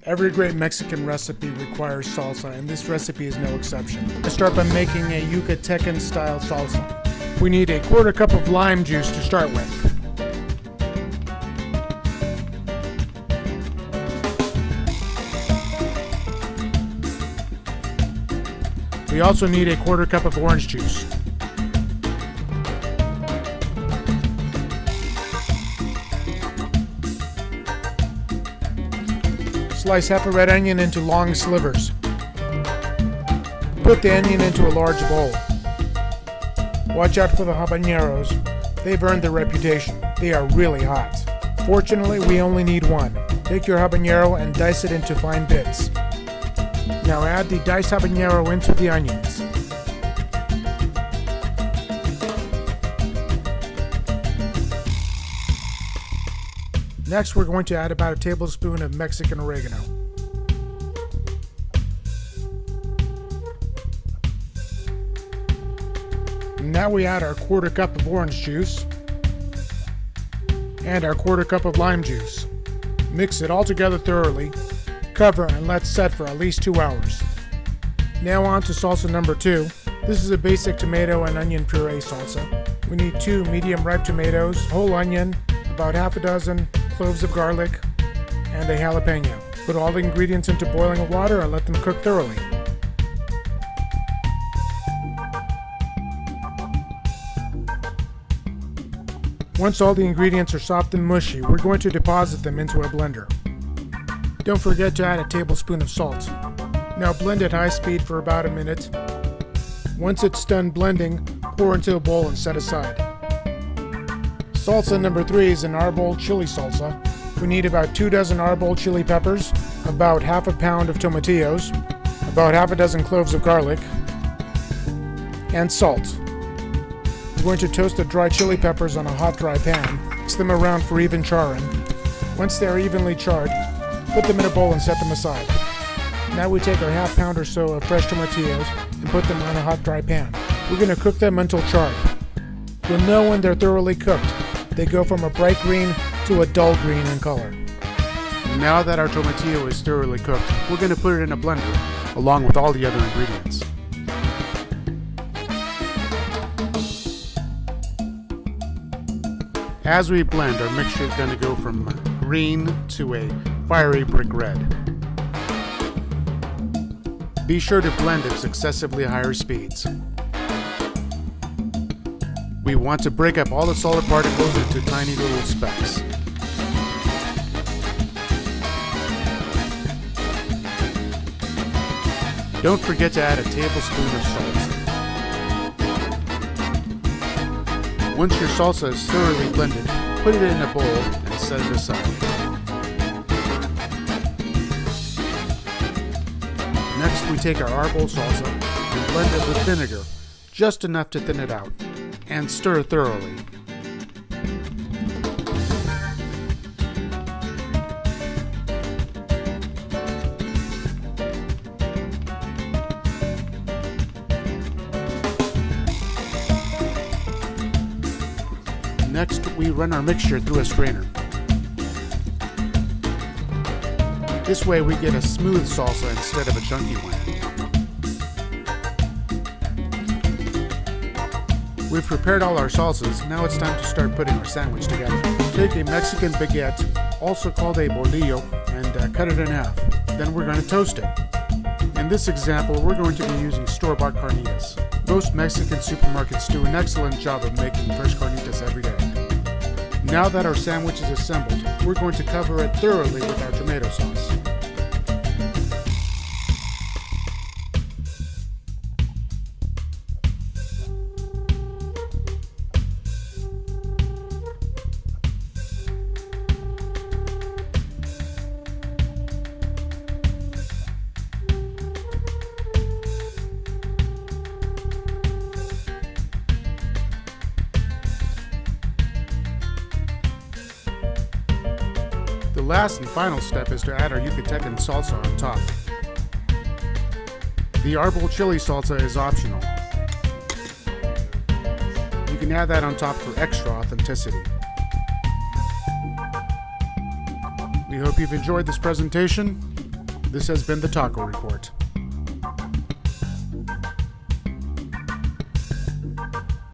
Every great Mexican recipe requires salsa, and this recipe is no exception. Let's start by making a Yucatecan style salsa. We need a quarter cup of lime juice to start with. We also need a quarter cup of orange juice. Slice half a red onion into long slivers. Put the onion into a large bowl. Watch out for the habaneros. They've earned their reputation. They are really hot. Fortunately, we only need one. Take your habanero and dice it into fine bits. Now add the diced habanero into the onions. Next, we're going to add about a tablespoon of Mexican oregano. Now we add our quarter cup of orange juice and our quarter cup of lime juice. Mix it all together thoroughly, cover and let set for at least 2 hours. Now on to salsa number 2. This is a basic tomato and onion puree salsa. We need 2 medium ripe tomatoes, whole onion, about half a dozen cloves of garlic, and a jalapeno. Put all the ingredients into boiling water and let them cook thoroughly. Once all the ingredients are soft and mushy, we're going to deposit them into a blender. Don't forget to add a tablespoon of salt. Now blend at high speed for about a minute. Once it's done blending, pour into a bowl and set aside. Salsa number 3 is an arbol chili salsa. We need about 2 dozen arbol chili peppers, about half a pound of tomatillos, about half a dozen cloves of garlic, and salt. We're going to toast the dry chili peppers on a hot dry pan. Mix them around for even charring. Once they are evenly charred, put them in a bowl and set them aside. Now we take our half pound or so of fresh tomatillos and put them on a hot dry pan. We're going to cook them until charred. You'll know when they're thoroughly cooked. They go from a bright green to a dull green in color. Now that our tomatillo is thoroughly cooked, we're going to put it in a blender along with all the other ingredients. As we blend, our mixture is going to go from green to a fiery brick red. Be sure to blend at successively higher speeds. We want to break up all the solid particles into tiny little specks. Don't forget to add a tablespoon of salt. Once your salsa is thoroughly blended, put it in a bowl and set it aside. Next, we take our arbol salsa and blend it with vinegar, just enough to thin it out, and stir thoroughly. Next, we run our mixture through a strainer. This way we get a smooth salsa instead of a chunky one. We've prepared all our salsas, now it's time to start putting our sandwich together. Take a Mexican baguette, also called a bolillo, and cut it in half. Then we're going to toast it. In this example, we're going to be using store-bought carnitas. Most Mexican supermarkets do an excellent job of making fresh carnitas every day. Now that our sandwich is assembled, we're going to cover it thoroughly with our tomato sauce. The last and final step is to add our Yucatecan salsa on top. The arbol chili salsa is optional. You can add that on top for extra authenticity. We hope you've enjoyed this presentation. This has been the Taco Report.